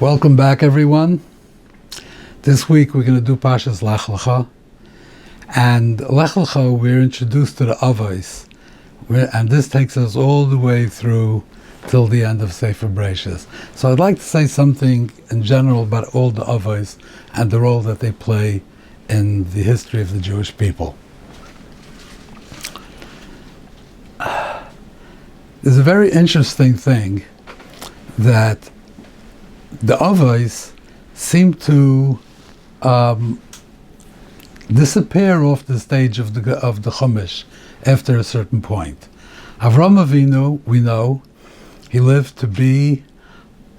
Welcome back, everyone. This week we're going to do Parshas Lech Lecha. And Lech Lecha, we're introduced to the Avos. And this takes us all the way through till the end of Sefer Parshas. So I'd like to say something in general about all the Avos and the role that they play in the history of the Jewish people. There's a very interesting thing that the Avos seem to disappear off the stage of the Chumash after a certain point. Avram Avinu, we know, he lived to be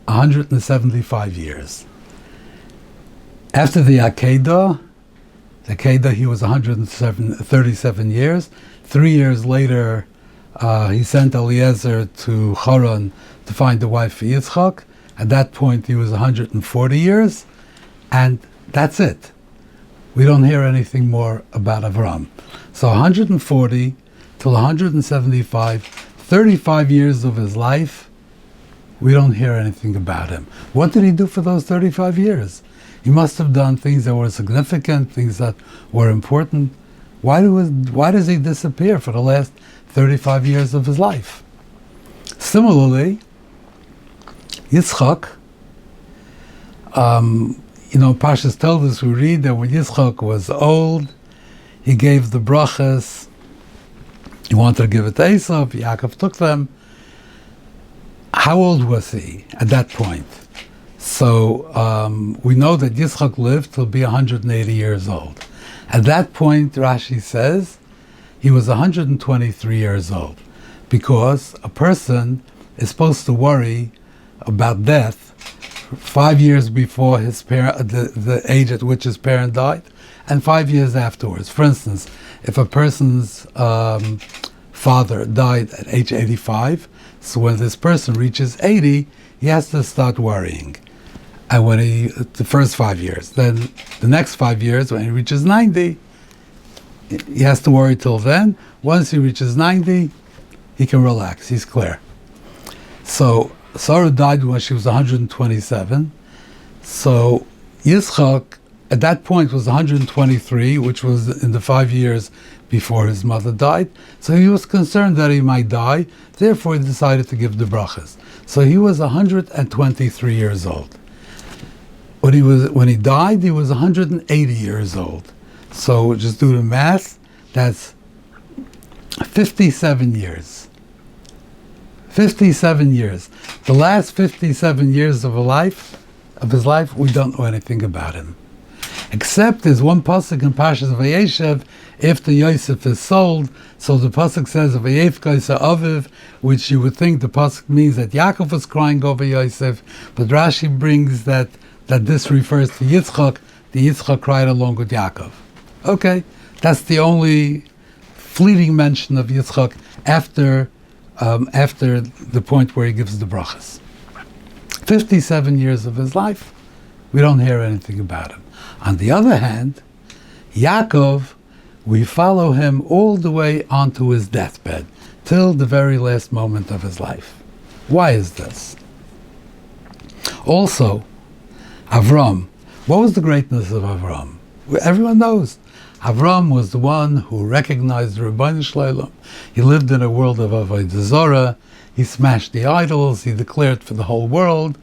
175 years. After the Akedah, he was 137 years. 3 years later, he sent Eliezer to Haran to find a wife for Yitzchak. At that point, he was 140 years, and that's it. We don't hear anything more about Avram. So 140 till 175, 35 years of his life, we don't hear anything about him. What did he do for those 35 years? He must have done things that were significant, things that were important. Why does he disappear for the last 35 years of his life? Similarly, Yitzchak, Parshas tells us, we read that when Yitzchak was old, he gave the brachas. He wanted to give it to Yosef. Yaakov took them. How old was he at that point? So we know that Yitzchak lived to be 180 years old. At that point, Rashi says, he was 123 years old, because a person is supposed to worry about death 5 years before his parent, the age at which his parent died, and 5 years afterwards. For instance, if a person's father died at age 85, so when this person reaches 80, he has to start worrying. And when the first 5 years, then the next 5 years, when he reaches 90, he has to worry till then. Once he reaches 90, he can relax, he's clear. So Sarah died when she was 127. So Yitzchak, at that point, was 123, which was in the 5 years before his mother died. So he was concerned that he might die. Therefore, he decided to give the brachas. So he was 123 years old. When he died, he was 180 years old. So just do the math. That's 57 years. 57 years. The last 57 years of his life, we don't know anything about him. Except there's one pasuk in Parshas Vayeshev, after Yosef is sold, so the pasuk says, Vayefkaisa Aviv, which you would think the pasuk means that Yaakov was crying over Yosef, but Rashi brings that this refers to Yitzchak, the Yitzchak cried along with Yaakov. Okay, that's the only fleeting mention of Yitzchak after the point where he gives the brachas. 57 years of his life, we don't hear anything about him. On the other hand, Yaakov, we follow him all the way onto his deathbed, till the very last moment of his life. Why is this? Also, Avram, what was the greatness of Avram? Everyone knows. Avram was the one who recognized the Rabbi Shalom. He lived in a world of Avodah Zarah. He smashed the idols. He declared for the whole world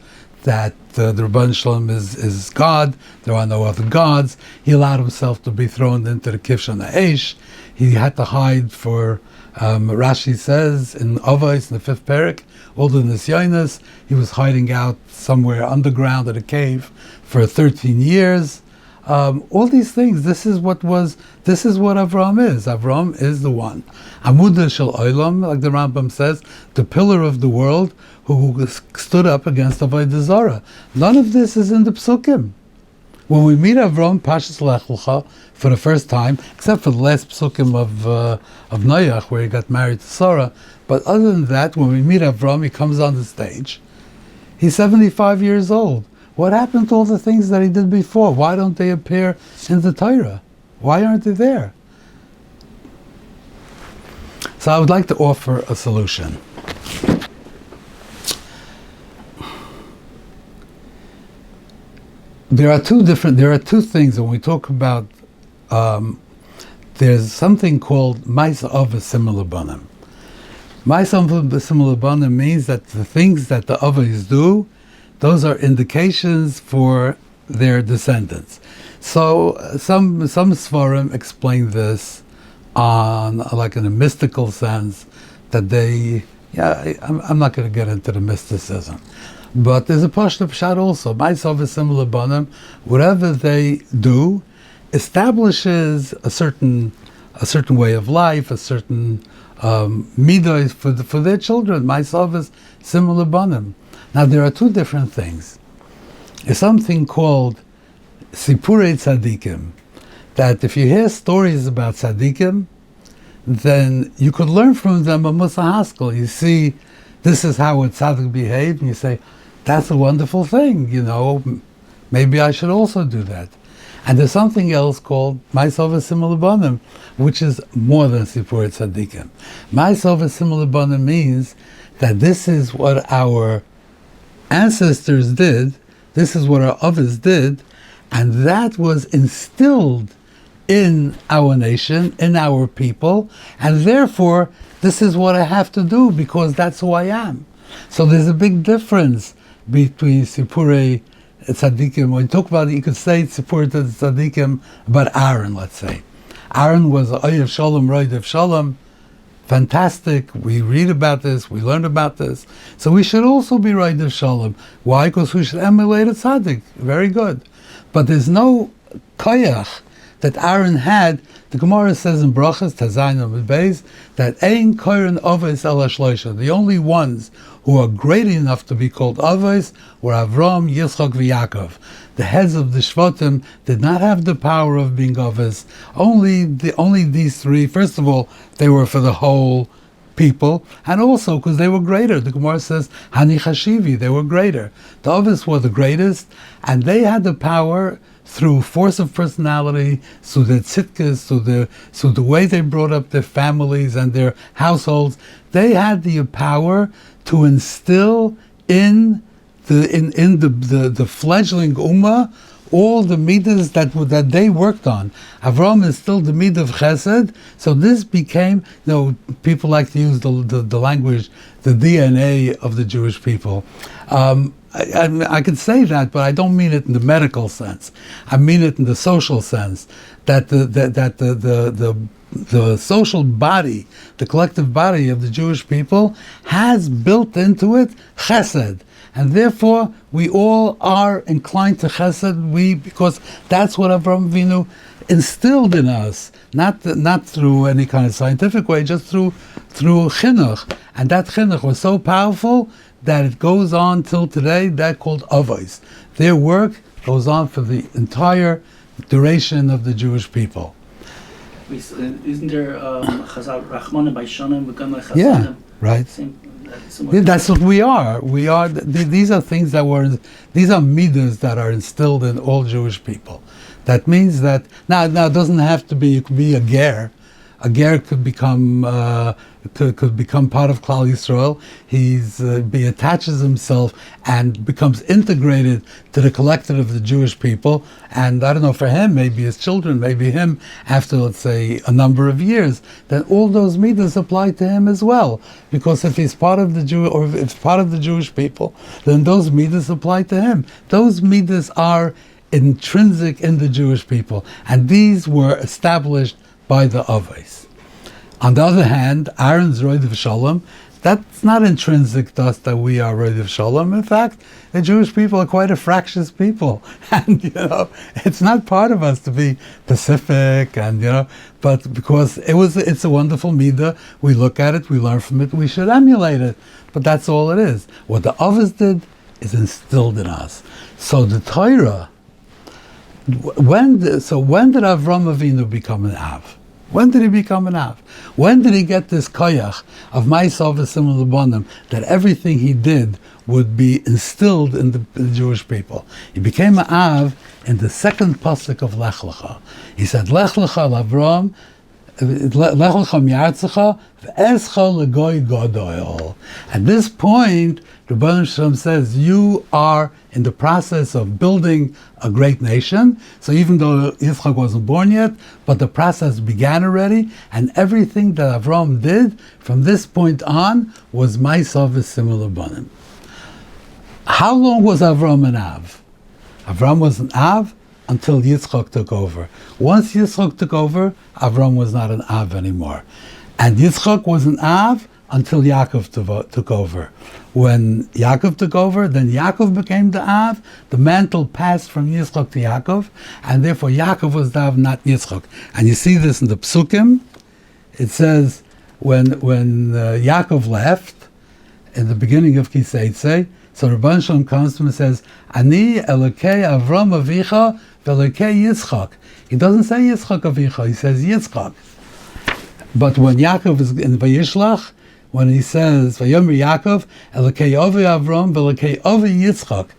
that the Rabbi Shalom is God. There are no other gods. He allowed himself to be thrown into the Kivshan Ha'esh. He had to hide for, Rashi says, in Avos, in the 5th parak, all the Nisyonos. He was hiding out somewhere underground in a cave for 13 years. All these things, this is what Avram is. Avram is the one. Amudah Shel Olam, like the Rambam says, the pillar of the world who stood up against Avodah Zarah. None of this is in the Psukim. When we meet Avram, Parshas Lech Lecha, for the first time, except for the last Psukim of Noach, where he got married to Sarah, but other than that, when we meet Avram, he comes on the stage. He's 75 years old. What happened to all the things that he did before? Why don't they appear in the Torah? Why aren't they there? So I would like to offer a solution. There are two things when we talk about. There's something called Ma'isa Ava Simul Banim. Ma'isa Ava Simul Banim means that the things that the Avos do, those are indications for their descendants. So some Svarim explain this on like in a mystical sense that I'm not going to get into the mysticism, but there's a Pashto Pshat also. Ma'isa Ava Simul Banim, whatever they do, establishes a certain way of life, a certain midah for their children. Myself is similar banim. Now there are two different things. There's something called sipurei tzadikim, that if you hear stories about tzadikim, then you could learn from them a Musa Haskell. You see, this is how a tzaddik behaved, and you say, that's a wonderful thing, maybe I should also do that. And there's something else called Ma'isa Ava Simul Banim, which is more than Sipurei Tzadikim. Ma'isa Ava Simul Banim means that this is what our ancestors did, this is what our Avos did, and that was instilled in our nation, in our people, and therefore this is what I have to do because that's who I am. So there's a big difference between Sipurei Tzadikim. When you talk about it, you could say Sipurei Tzadikim about Aaron, let's say. Aaron was Oyev Shalom, Roidev Shalom. Fantastic. We read about this, we learn about this. So we should also be Roidev Shalom. Why? Because we should emulate a tzaddik. Very good. But there's no koyach that Aaron had. The Gemara says in Brachas, Tazayin and Beis, that Ein Koren Avos Ela Shloisha. The only ones who are great enough to be called Avos were Avram, Yitzchak, and Yaakov. The heads of the Shvatim did not have the power of being Avos. Only these three. First of all, they were for the whole people, and also because they were greater. The Gemara says, Hani Chashivi, they were greater. The Avos were the greatest, and they had the power through force of personality, through their tzitkas, through the way they brought up their families and their households. They had the power to instill in the fledgling ummah all the midas that they worked on. Avram instilled the midah of chesed, so this became, people like to use the language, the DNA of the Jewish people. I could say that, but I don't mean it in the medical sense. I mean it in the social sense. That the social body, the collective body of the Jewish people, has built into it chesed, and therefore we all are inclined to chesed. Because that's what Avraham Avinu instilled in us, not through any kind of scientific way, just through chinuch, and that chinuch was so powerful that it goes on till today. That called avos. Their work goes on for the entire duration of the Jewish people. Isn't there Chazal Rachman by Shonim become a Chasadim? Yeah, right. That's what we are. We are. These are things that these are midas that are instilled in all Jewish people. That means that now it doesn't have to be. You could be a ger. A ger could become could become part of Klal Yisrael. He attaches himself and becomes integrated to the collective of the Jewish people. And I don't know, for him, maybe his children, maybe him, after, let's say, a number of years, then all those midas apply to him as well. Because if he's part of the if it's part of the Jewish people, then those midas apply to him. Those midas are intrinsic in the Jewish people, and these were established by the Avos. On the other hand, Aaron's Roid of Shalom, that's not intrinsic to us that we are Roid of Shalom. In fact, the Jewish people are quite a fractious people, and it's not part of us to be pacific, and but because it's a wonderful midah, we look at it, we learn from it, we should emulate it. But that's all it is. What the Avos did is instilled in us. So the Torah. When did Avram Avinu become an Av? When did he become an Av? When did he get this koyach of Ma'isa Ava Simul Banim, that everything he did would be instilled in the Jewish people? He became an Av in the second pasuk of Lech Lecha. He said, Lech Lecha Avram, Lech Lecha mi'artzecha v'escha l'goy gadol. At this point, the Rebbe Shalom says, you are in the process of building a great nation. So even though Yitzchak wasn't born yet, but the process began already, and everything that Avram did from this point on was Ma'asav v'simul banim. How long was Avram an Av? Avram was an Av until Yitzchak took over. Once Yitzchak took over, Avram was not an Av anymore. And Yitzchak was an Av until Yaakov took over. When Yaakov took over, then Yaakov became the Av. The mantle passed from Yitzchak to Yaakov, and therefore Yaakov was the Av, not Yitzchak. And you see this in the Psukim. It says, when Yaakov left, in the beginning of Kiseitzei, so Rabbi Shalom comes to him and says, Ani Elokei Avram Avicha Velokei Yitzchak. He doesn't say Yitzchak Avicha, he says Yitzchak. But when Yaakov is in Vayishlach, when he says, Vayomer Yaakov, Elokei Ovi Avram Velokei Ovi Yitzchak,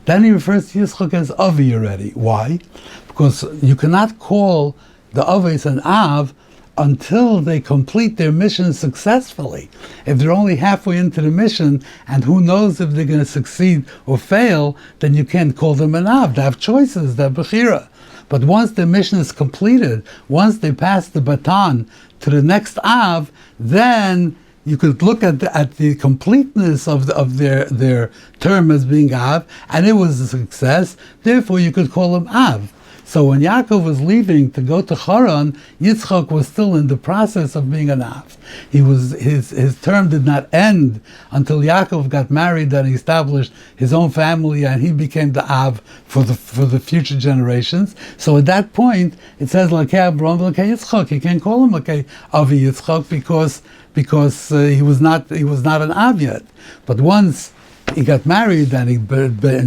then he refers to Yitzchak as Ovi already. Why? Because you cannot call the Ovis an Av until they complete their mission successfully. If they're only halfway into the mission, and who knows if they're going to succeed or fail, then you can't call them an Av. They have choices, they're Bechira. But once the mission is completed, once they pass the baton to the next Av, then you could look at the completeness of their term as being Av, and it was a success, therefore you could call them Av. So when Yaakov was leaving to go to Haran, Yitzchak was still in the process of being an Av. His term did not end until Yaakov got married and he established his own family, and he became the Av for the future generations. So at that point, it says Lakei Avram Lakei Yitzchak. You can't call him Lakei Avi Yitzchak because he was not an Av yet. But once he got married and he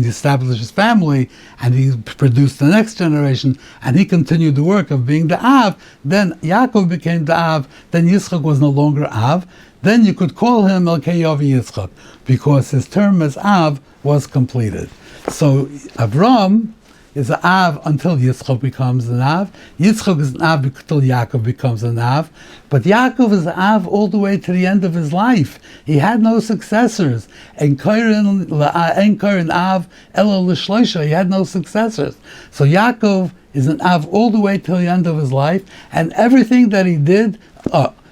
established his family and he produced the next generation and he continued the work of being the Av, then Yaakov became the Av, then Yitzchak was no longer Av, then you could call him Elkei Avi Yitzchak because his term as Av was completed. So Avram is an Av until Yitzchak becomes an Av. Yitzchak is an Av until Yaakov becomes an Av. But Yaakov is an Av all the way to the end of his life. He had no successors. En Kairin Av Elo L'Shloisha. He had no successors. So Yaakov is an Av all the way till the end of his life. And everything that he did,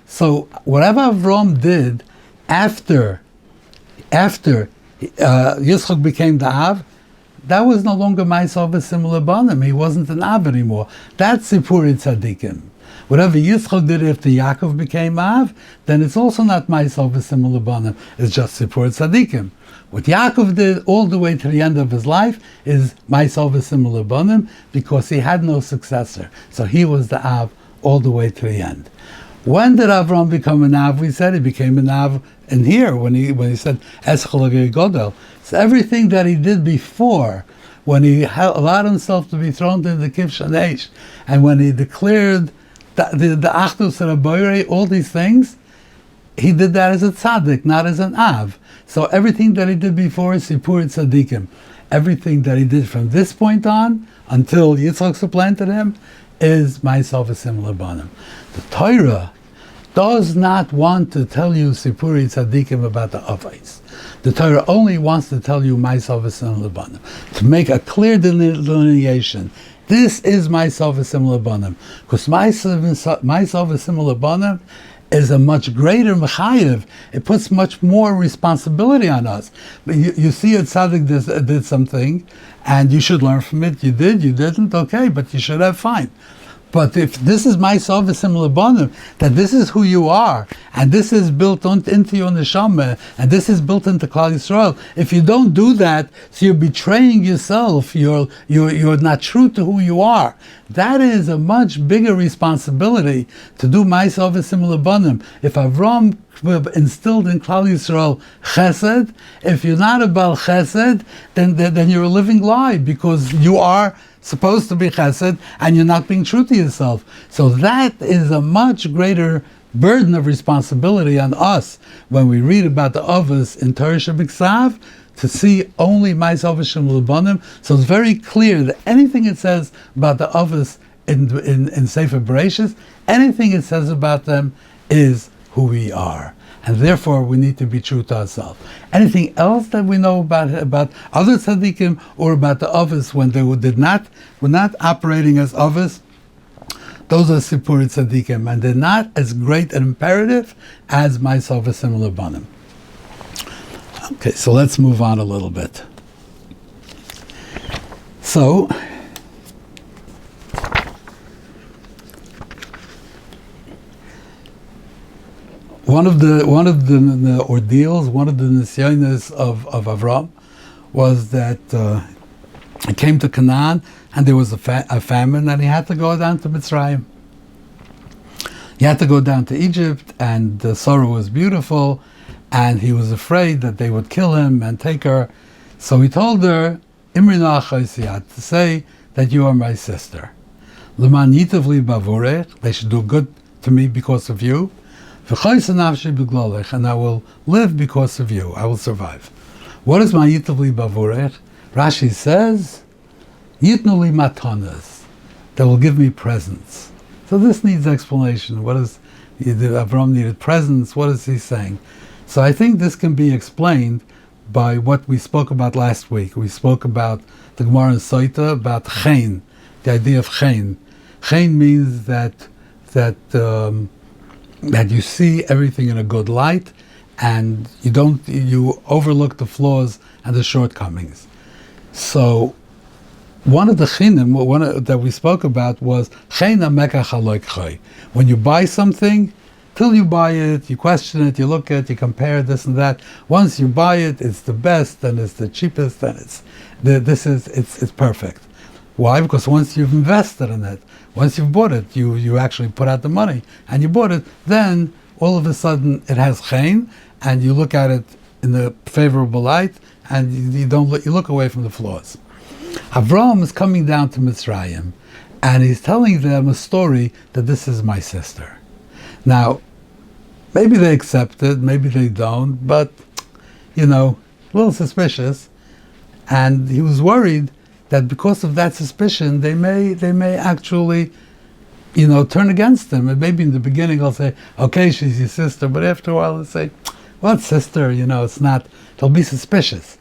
so whatever Avram did after Yitzchak became the Av, that was no longer Ma'asav v'simul banim. He wasn't an Av anymore. That's Sipurei Tzadikim. Whatever Yitzchak did after Yaakov became Av, then it's also not Ma'asav v'simul banim. It's just Sipurei Tzadikim. What Yaakov did all the way to the end of his life is Ma'asav v'simul banim because he had no successor. So he was the Av all the way to the end. When did Avram become an Av? We said he became an Av in here when he said Eschol Godel. So everything that he did before, when he allowed himself to be thrown into the Kivshan Eish, and when he declared the Achdus Rabbi, all these things, he did that as a tzaddik, not as an Av. So everything that he did before is Sipurei Tzadikim. Everything that he did from this point on until Yitzchak supplanted him is Ma'asav v'simul banim. The Torah does not want to tell you Sipurei Tzadikim about the Avos. The Torah only wants to tell you Ma'asav v'simul banim, to make a clear delineation. This is Ma'asav v'simul banim, because Ma'asav v'simul banim is a much greater mechayev. It puts much more responsibility on us. But you see a tzaddik did something, and you should learn from it. You did, you didn't, okay, but you should have fine. But if this is Ma'asav v'simul banim, that this is who you are, and this is built into your neshama, and this is built into Klal Yisrael, if you don't do that, so you're betraying yourself, you're not true to who you are. That is a much bigger responsibility to do Ma'asav v'simul banim. If Avram instilled in Klal Yisrael chesed, if you're not a Baal chesed, then you're a living lie, because you are supposed to be chesed, and you're not being true to yourself. So that is a much greater burden of responsibility on us when we read about the Avos in Torah Shebiksav, to see only Ma'asav v'simul banim. So it's very clear that anything it says about the Avos in Sefer Bereshis, anything it says about them is who we are. And therefore we need to be true to ourselves. Anything else that we know about other tzaddikim or about the Avos when they were not operating as Avos, those are Sipuri tzaddikim, and they're not as great and imperative as myself a similar banim. Okay, so let's move on a little bit. So, one of the ordeals, one of the nisyonos of Avram was that he came to Canaan and there was a famine and he had to go down to Mitzrayim. He had to go down to Egypt, and Sarah was beautiful and he was afraid that they would kill him and take her. So he told her, Imrina Chaysiyat, to say that you are my sister. L'man yitav li bavurech, they should do good to me because of you. And I will live because of you. I will survive. What is my yitav li bavurech? Rashi says, Yitnu li matanas, that will give me presents. So this needs explanation. What is Avram needed presents? What is he saying? So I think this can be explained by what we spoke about last week. We spoke about the Gemara in Soita about chen, the idea of chen. Chen means that you see everything in a good light, and you overlook the flaws and the shortcomings. So one of the chinim, that we spoke about was chen amekach haloikchai. When you buy something, till you buy it, you question it, you look at it, you compare this and that. Once you buy it, it's the best and it's the cheapest and it's perfect. Why? Because once you've invested in it, once you've bought it, you actually put out the money and you bought it, then all of a sudden it has chen, and you look at it in the favorable light, and you look away from the flaws. Avram is coming down to Mitzrayim, and he's telling them a story that this is my sister. Now, maybe they accept it, maybe they don't, but, a little suspicious. And he was worried that because of that suspicion, they may actually, turn against him. And maybe in the beginning they'll say, okay, she's your sister, but after a while they'll say, well, sister, it's not, they'll be suspicious.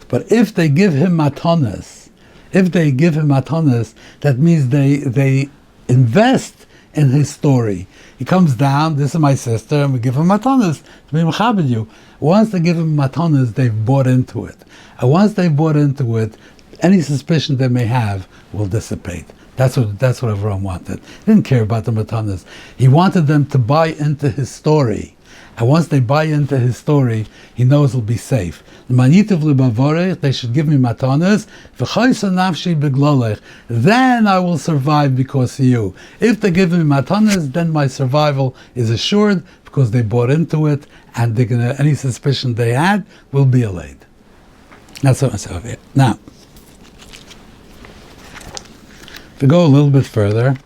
But if they give him matanas, that means they invest in his story. He comes down, this is my sister, and we give him matanas to be mechabed you. Once they give him matanas, they've bought into it. And once they've bought into it, any suspicion they may have will dissipate. That's what Avram wanted. He didn't care about the matanas. He wanted them to buy into his story. And once they buy into his story, he knows he'll be safe. They should give me matanas. Then I will survive because of you. If they give me matanas, then my survival is assured because they bought into it, and any suspicion they had will be allayed. That's what I say over here. Now, to go a little bit further.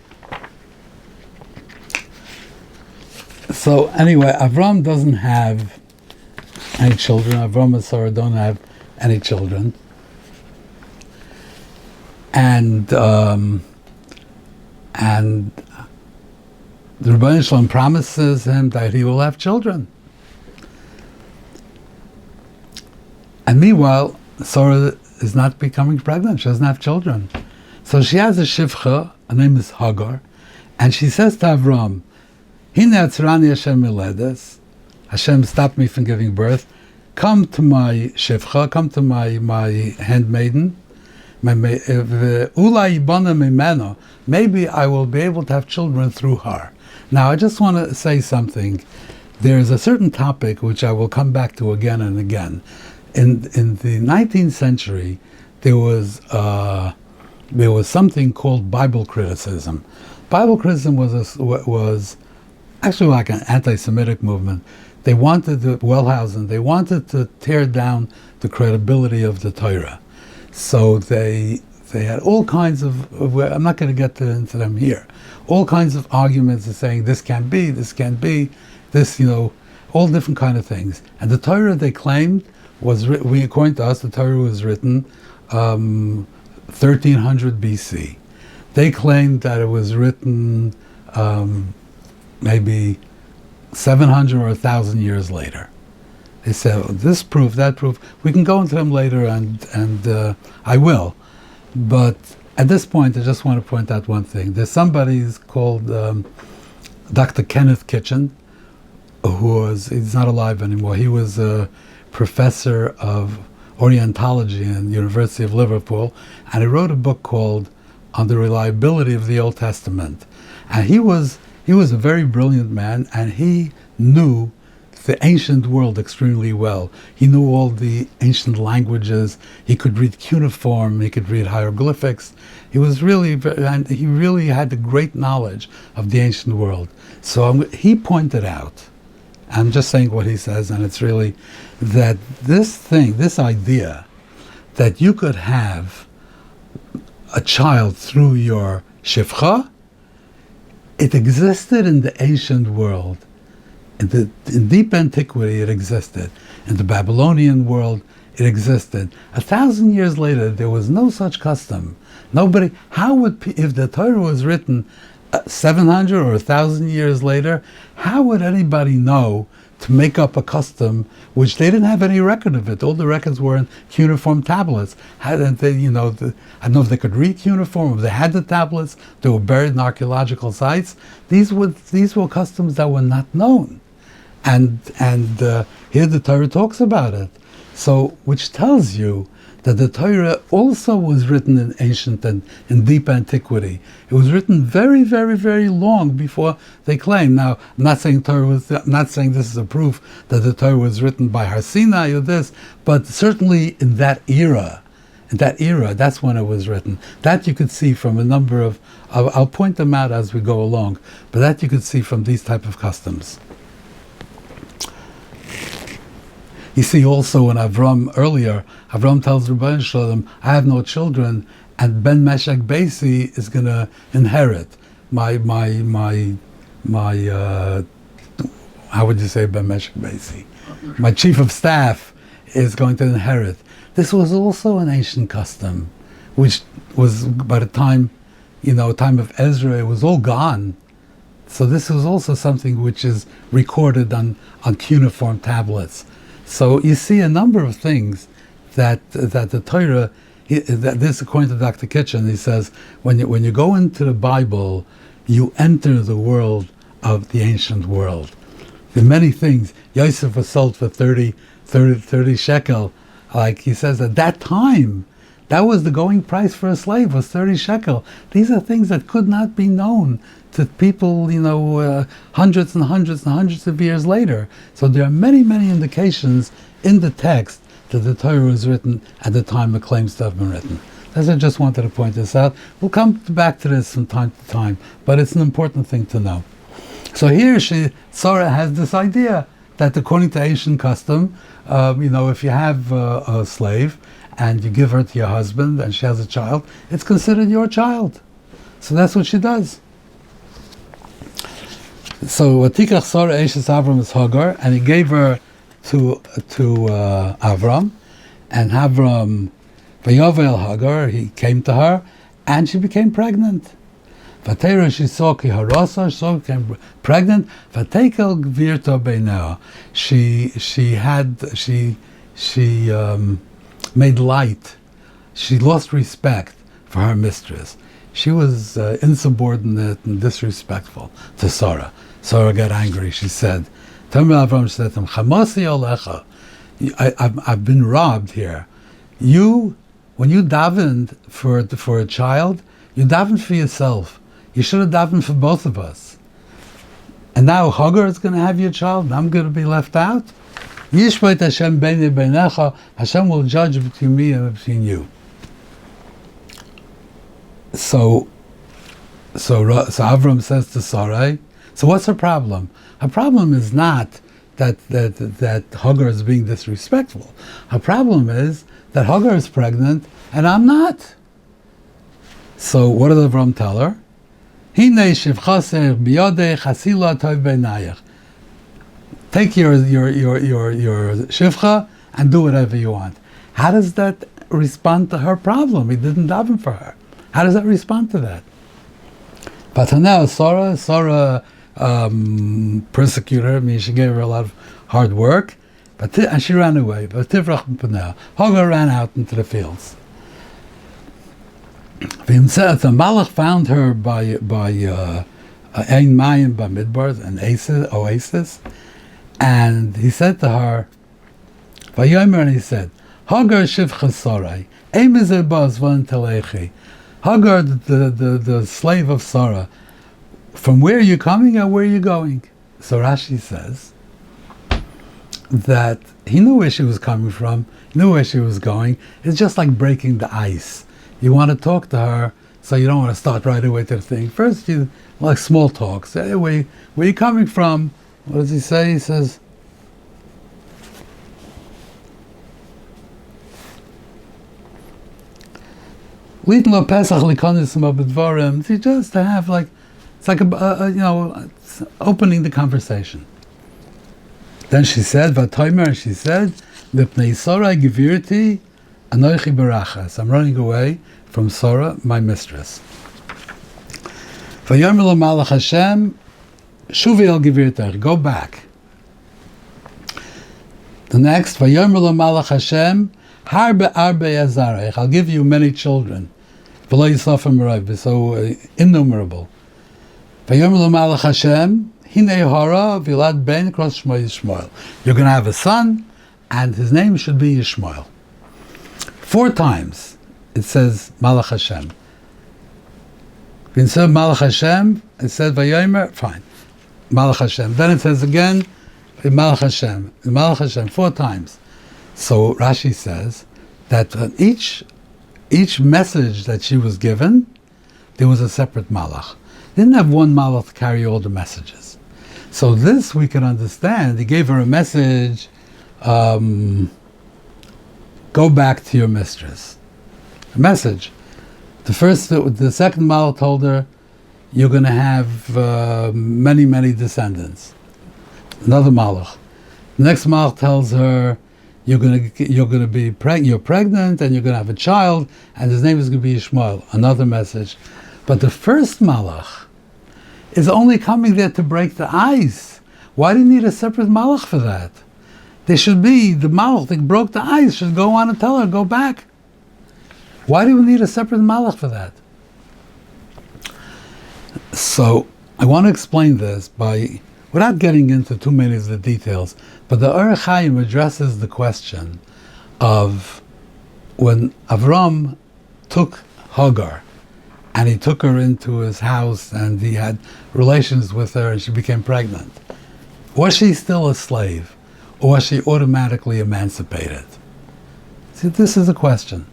So anyway, Avram doesn't have any children. Avram and Sarah don't have any children. And the Rebbeinu Shalom promises him that he will have children. And meanwhile, Sarah is not becoming pregnant. She doesn't have children. So she has a shivcha, her name is Hagar, and she says to Avram, Hine atzrani Hashem miledes, Hashem stopped me from giving birth. Come to my shivcha, come to my handmaiden. Ulai bana mimeno. Maybe I will be able to have children through her. Now, I just want to say something. There is a certain topic which I will come back to again and again. In the 19th century, there was something called Bible criticism. Bible criticism was actually like an anti-Semitic movement. They wanted they wanted to tear down the credibility of the Torah. So they had all kinds of, I'm not going to get into them here, all kinds of arguments of saying this can't be, this, all different kind of things. And the Torah, they claimed, according to us, the Torah was written 1300 BC. They claimed that it was written maybe 700 or 1,000 years later. They said, this proof, that proof. We can go into them later, and I will. But at this point, I just want to point out one thing. There's somebody called Dr. Kenneth Kitchen, he's not alive anymore. He was a professor of Orientology in the University of Liverpool, and he wrote a book called On the Reliability of the Old Testament. And he was a very brilliant man, and he knew the ancient world extremely well. He knew all the ancient languages. He could read cuneiform. He could read hieroglyphics. He really had a great knowledge of the ancient world. So he pointed out, I'm just saying what he says, and it's really that this idea that you could have a child through your shifcha, it existed in the ancient world. In deep antiquity, it existed. In the Babylonian world, it existed. 1,000 years later, there was no such custom. Nobody. If the Torah was written 700 or 1,000 years later, how would anybody know to make up a custom which they didn't have any record of it? All the records were in cuneiform tablets. How did they, I don't know if they could read cuneiform, if they had the tablets, they were buried in archaeological sites. These were customs that were not known. And here the Torah talks about it. So, which tells you that the Torah also was written in ancient and in deep antiquity. It was written very, very, very long before they claim. Now, I'm not saying this is a proof that the Torah was written by Har Sinai or this, but certainly in that era, that's when it was written. That you could see from a number of I'll point them out as we go along, but that you could see from these type of customs. You see also when Avram tells Rabbi Shalom, I have no children, and Ben Meshach Beisi is going to inherit my how would you say Ben Meshach Beisi? My chief of staff is going to inherit. This was also an ancient custom, which was by the time, time of Ezra, it was all gone. So this was also something which is recorded on cuneiform tablets. So you see a number of things that the Torah, that this according to Dr. Kitchen, he says, when you go into the Bible, you enter the world of the ancient world. There are many things. Yosef was sold for 30 shekel. Like he says, at that time, that was the going price for a slave, was 30 shekel. These are things that could not be known to people, hundreds and hundreds and hundreds of years later. So there are many, many indications in the text that the Torah was written at the time it claims to have been written. As I just wanted to point this out. We'll come back to this from time to time, but it's an important thing to know. So here Sarah has this idea that according to ancient custom, if you have a slave and you give her to your husband and she has a child, it's considered your child. So that's what she does. So Vatikach Sarah Eshes Avram is Hagar, and he gave her to Avram, and Avram Vayovel Hagar, he came to her, and she became pregnant. Vatera she saw ki harasa, so became pregnant. Vatekel gvirta beinah. She made light. She lost respect for her mistress. She was insubordinate and disrespectful to Sarah. Sarah got angry. She said, Avram said to him, Chamasi Lecha, I've been robbed here. When you davened for a child, you davened for yourself. You should have davened for both of us. And now Hagar is going to have your child, and I'm going to be left out? Yishbeit Hashem beini beinecha, Hashem will judge between me and between you. So Avram says to Sarai, so what's her problem? Her problem is not that Hagar is being disrespectful. Her problem is that Hagar is pregnant and I'm not. So what did Avram tell her? Take your shivcha and do whatever you want. How does that respond to her problem? He didn't daven for her. How does that respond to that? But now Sarah persecuted her. I mean, she gave her a lot of hard work, and she ran away. But Tivrach P'nei, Hagar ran out into the fields. The Malach found her by Ein Mayim Bamidbar, an oasis, and he said to her, Vayomer, and he said, Hagar Shivcha Sarai, Eimizeh Ba'azvan Telechi. Hagar, the slave of Sarah, from where are you coming and where are you going? So Rashi says that he knew where she was coming from, he knew where she was going. It's just like breaking the ice. You want to talk to her, so you don't want to start right away to the thing. First, you like small talk. Say, hey, where are you coming from? What does he say? He says, just to have like, it's like opening the conversation. Then she said, "Vatomer," she said, "Mipnei Sarah Gevirti Anochi Barachas." I'm running away from Sarah, my mistress. Vayomer lo Malach Hashem, Shuvi el Gevirtach, go back. The next, Vayomer lo Malach Hashem, Harbe Arbe Azarech, I'll give you many children. V'lo Yisafim Rav, so innumerable. Vayomer lo Malach Hashem, Hinei Hara Vilad Ben Kros Shmo Yishmael. You're going to have a son, and his name should be Yishmael. 4 times it says Malach Hashem. When it said Malach Hashem, it said Vayomer, fine. Malach Hashem. Then it says again, Malach Hashem. Malach Hashem, 4 times. So Rashi says that each message that she was given, there was a separate malach. They didn't have one malach to carry all the messages. So this we can understand. He gave her a message, go back to your mistress. A message. The second malach told her, you're going to have many, many descendants. Another malach. The next malach tells her, you're pregnant and you're going to have a child, and his name is going to be Yishmael. Another message. But the first malach is only coming there to break the ice. Why do you need a separate malach for that? There should be, the malach that broke the ice should go on and tell her, go back. Why do we need a separate malach for that? So, I want to explain this without getting into too many of the details, but the Orach Chaim addresses the question of when Avram took Hagar, and he took her into his house, and he had relations with her, and she became pregnant. Was she still a slave, or was she automatically emancipated? See, this is a question.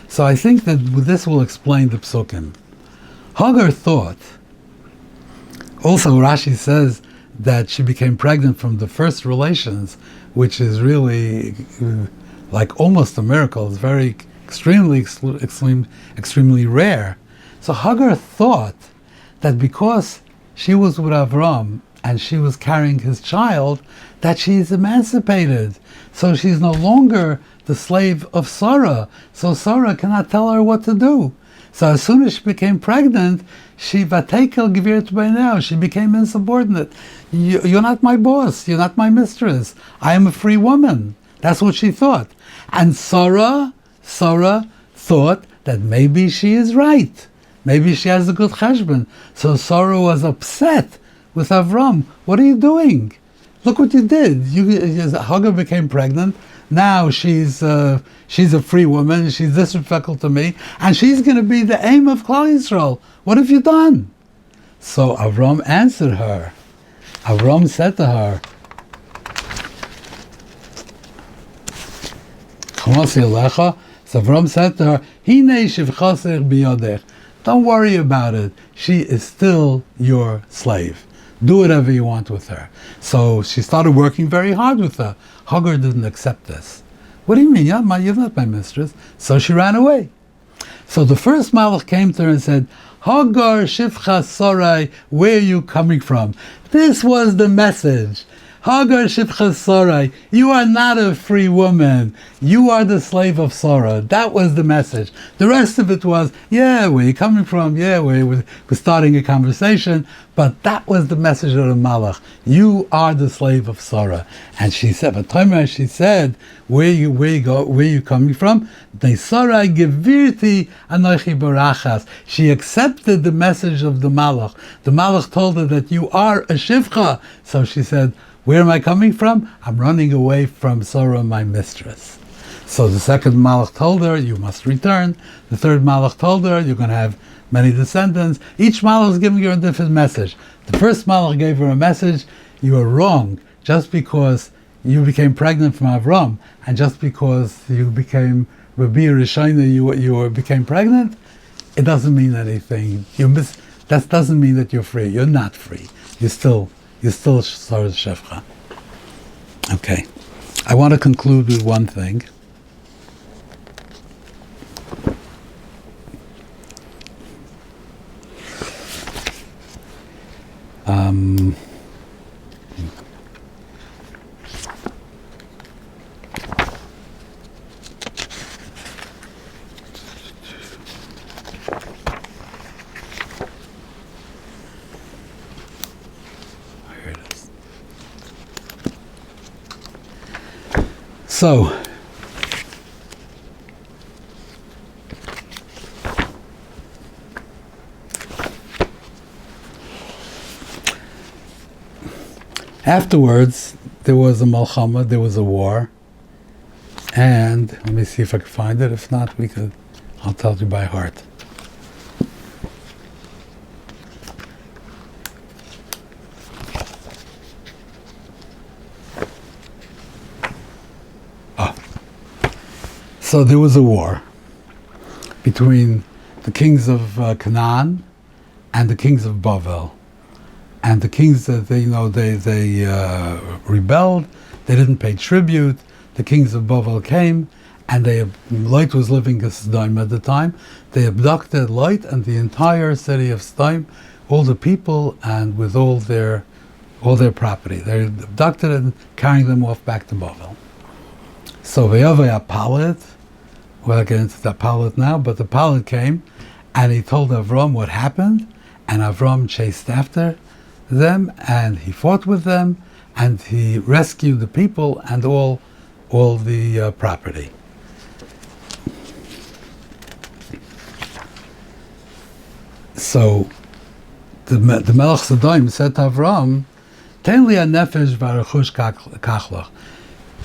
So I think that this will explain the psukim. Hagar thought, also Rashi says that she became pregnant from the first relations, which is really like almost a miracle. It's very extremely rare. So Hagar thought that because she was with Avram and she was carrying his child, that she's emancipated. So she's no longer the slave of Sarah. So Sarah cannot tell her what to do. So as soon as she became pregnant, she became insubordinate. You're not my boss. You're not my mistress. I am a free woman. That's what she thought. And Sarah thought that maybe she is right. Maybe she has a good cheshbon. So Sarah was upset with Avram. What are you doing? Look what you did. Hagar became pregnant. Now she's a free woman. She's disrespectful to me, and she's going to be the aim of Klal Yisrael. What have you done? So Avram answered her. Avram said to her, So Avram said to her, don't worry about it. She is still your slave. Do whatever you want with her. So she started working very hard with her. Hagar didn't accept this. What do you mean? You're not my mistress. So she ran away. So the first malach came to her and said, Hagar Shivcha Sarai, where are you coming from? This was the message. Hagar shivcha Sarai, you are not a free woman. You are the slave of Sarah. That was the message. The rest of it was, yeah, where are you coming from? Yeah, we're starting a conversation. But that was the message of the Malach. You are the slave of Sarah. And she said, but she said, where you coming from? They Sarai gevirti anochi barachas. She accepted the message of the Malach. The Malach told her that you are a shivcha. So she said, where am I coming from? I'm running away from Sarah, my mistress. So the second Malach told her, you must return. The third Malach told her, you're going to have many descendants. Each Malach is giving her a different message. The first Malach gave her a message, you are wrong. Just because you became pregnant from Avram, and just because you became Rabbi Rishayna, you became pregnant, it doesn't mean anything. That doesn't mean that you're free. You're not free. You're still Sarah Shevcha. Okay. I want to conclude with one thing. Here it is. So, afterwards, there was a malchama, there was a war, and let me see if I can find it. If not, I'll tell you by heart. So there was a war between the kings of Canaan and the kings of Bavel. And the kings that they rebelled, they didn't pay tribute. The kings of Bavel came, and Lot was living in Sodom at the time. They abducted Lot and the entire city of Sodom, all the people, and with all their property. They abducted and carrying them off back to Bavel. So Vayavaya Palit, we'll get into that Palit now, but the Palit came, and he told Avram what happened, and Avram chased after them, and he fought with them, and he rescued the people and all the property. So the Melech Sodom said to Avram, "Ten li hanefesh v'arechush kachlach."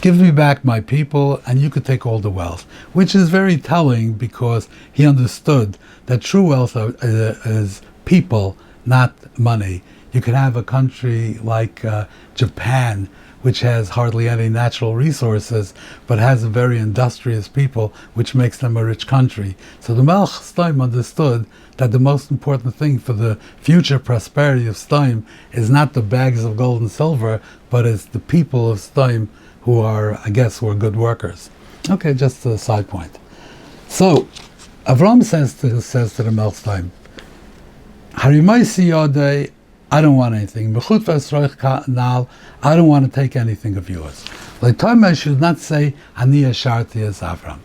Give me back my people, and you could take all the wealth. Which is very telling, because he understood that true wealth is people, not money. You can have a country like Japan, which has hardly any natural resources, but has a very industrious people, which makes them a rich country. So the Melech Sodom understood that the most important thing for the future prosperity of Sodom is not the bags of gold and silver, but it's the people of Sodom who are good workers. Okay, just a side point. So Avram says to the Melech Sodom, "Harimaisi yodei, I don't want anything. I don't want to take anything of yours." Like I should not say, "Ani asharti as Avram,"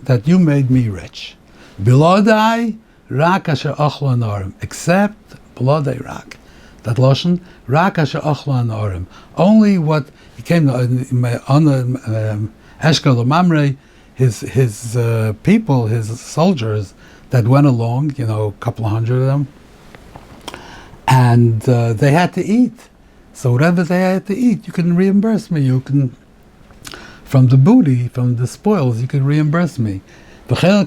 that you made me rich. Bilodai rak asher ochlo anorim, except bilodai rak. That lashon rak asher ochlo anorim. Only what he came on Eshkol Mamre, his people, his soldiers that went along, a couple of hundred of them. And they had to eat. So whatever they had to eat, you can reimburse me. You can, from the booty, from the spoils, you can reimburse me. Let them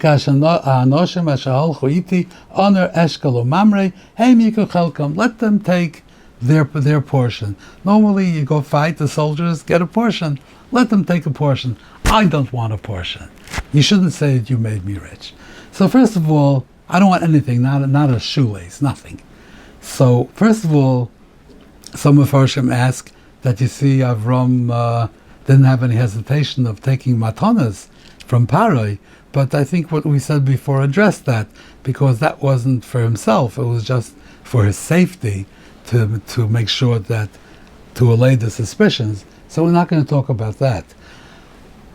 take their portion. Normally you go fight, the soldiers get a portion. Let them take a portion. I don't want a portion. You shouldn't say that you made me rich. So first of all, I don't want anything, not a shoelace, nothing. So, first of all, some of Harshim ask that you see Avram didn't have any hesitation of taking matanas from Paroi, but I think what we said before addressed that, because that wasn't for himself, it was just for his safety, to make sure that to allay the suspicions. So we're not going to talk about that.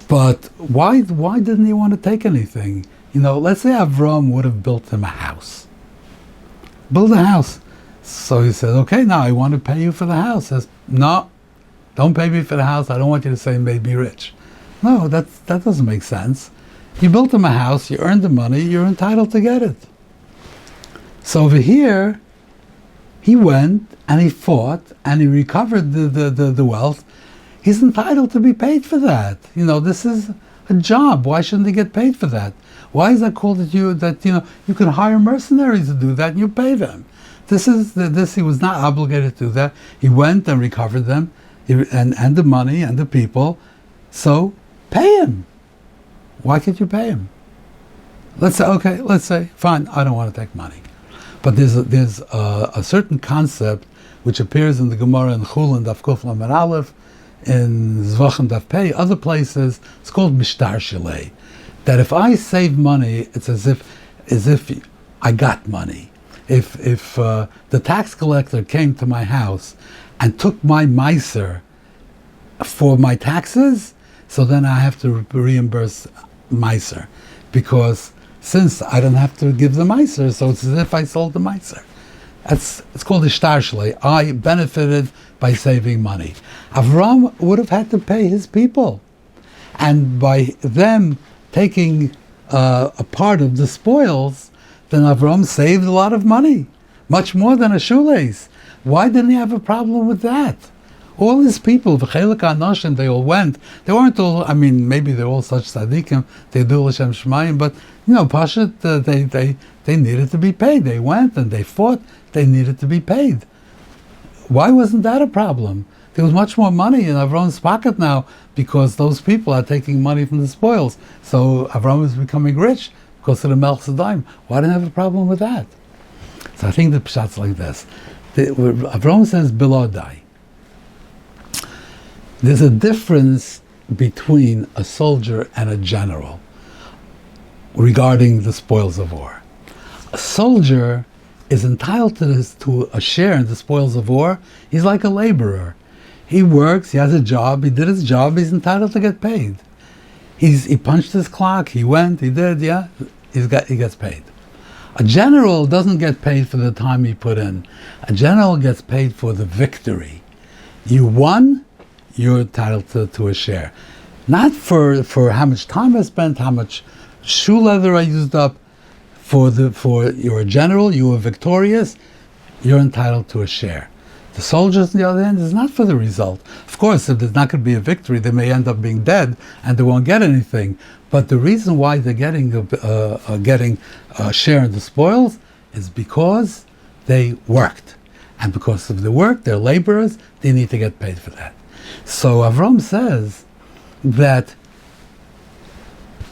But why didn't he want to take anything? Let's say Avram would have built him a house. Build a house. So he said, okay, now I want to pay you for the house. He says, no, don't pay me for the house. I don't want you to say you made me rich. No, that doesn't make sense. You built him a house, you earned the money, you're entitled to get it. So over here, he went and he fought and he recovered the wealth. He's entitled to be paid for that. This is a job. Why shouldn't he get paid for that? Why is that called that you can hire mercenaries to do that and you pay them? He was not obligated to do that. He went and recovered them, and the money and the people. So pay him. Why can't you pay him? Let's say, fine, I don't want to take money. But there's a certain concept which appears in the Gemara in Chulin, Daf Kuf Lamed Aleph, in Zvachim Daf Pei, other places. It's called Mishtar Shalei. That if I save money, it's as if I got money. If the tax collector came to my house and took my meiser for my taxes, so then I have to reimburse meiser, because since I don't have to give the meiser, so it's as if I sold the meiser. It's called ishtar shlei. I benefited by saving money. Avram would have had to pay his people, and by them taking a part of the spoils, then Avram saved a lot of money, much more than a shoelace. Why didn't he have a problem with that? All his people, v'chelik ha'anoshim, they all went. They weren't all, maybe they're all such tzaddikim, they do l'shem shmayim, but, Pashat, they needed to be paid. They went and they fought, they needed to be paid. Why wasn't that a problem? There was much more money in Avram's pocket now, because those people are taking money from the spoils. So Avram is becoming rich because of the Melch Sadaim. Why didn't I have a problem with that? So I think the pshat's like this. Avram says, Bilodai. There's a difference between a soldier and a general regarding the spoils of war. A soldier is entitled to a share in the spoils of war. He's like a laborer. He works, he has a job, he did his job, he's entitled to get paid. He punched his clock, he went, he did, he gets paid. A general doesn't get paid for the time he put in. A general gets paid for the victory. You won, you're entitled to a share. Not for how much time I spent, how much shoe leather I used up. For you're a general, you were victorious, you're entitled to a share. The soldiers, on the other hand, is not for the result. Of course, if there's not going to be a victory, they may end up being dead and they won't get anything. But the reason why they're getting a share in the spoils is because they worked. And because of the work, they're laborers, they need to get paid for that. So Avram says that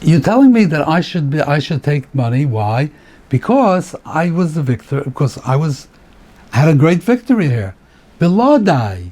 you're telling me that I should take money. Why? Because I was the victor. Because I had a great victory here. Belodai.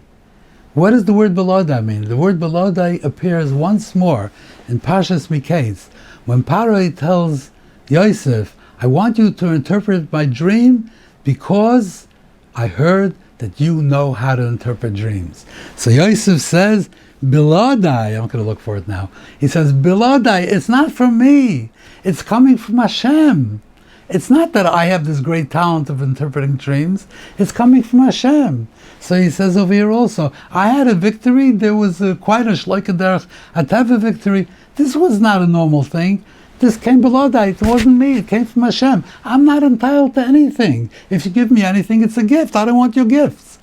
What does the word Belodai mean? The word Belodai appears once more in Parshas Miketz, when Paro tells Yosef, I want you to interpret my dream because I heard that you know how to interpret dreams. So Yosef says, Belodai, I'm going to look for it now. He says, Belodai, it's not from me. It's coming from Hashem. It's not that I have this great talent of interpreting dreams. It's coming from Hashem. So he says over here also, I had a victory. There was quite a shloika derech hateva victory. This was not a normal thing. This came Belodai. It wasn't me. It came from Hashem. I'm not entitled to anything. If you give me anything, it's a gift. I don't want your gifts.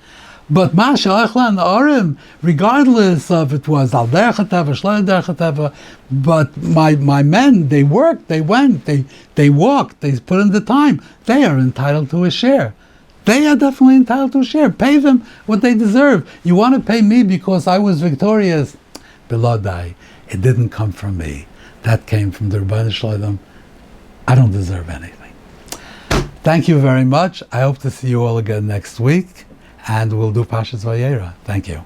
But Masha Echla and Arim, regardless of it was Al Derech HaTeva, Shlo Derech HaTeva, but my men, they worked, they went, they walked, they put in the time. They are entitled to a share. They are definitely entitled to a share. Pay them what they deserve. You want to pay me because I was victorious? Belodai, it didn't come from me. That came from the Rebbeinu Shalom. I don't deserve anything. Thank you very much. I hope to see you all again next week. And we'll do Parshas Vayera. Thank you.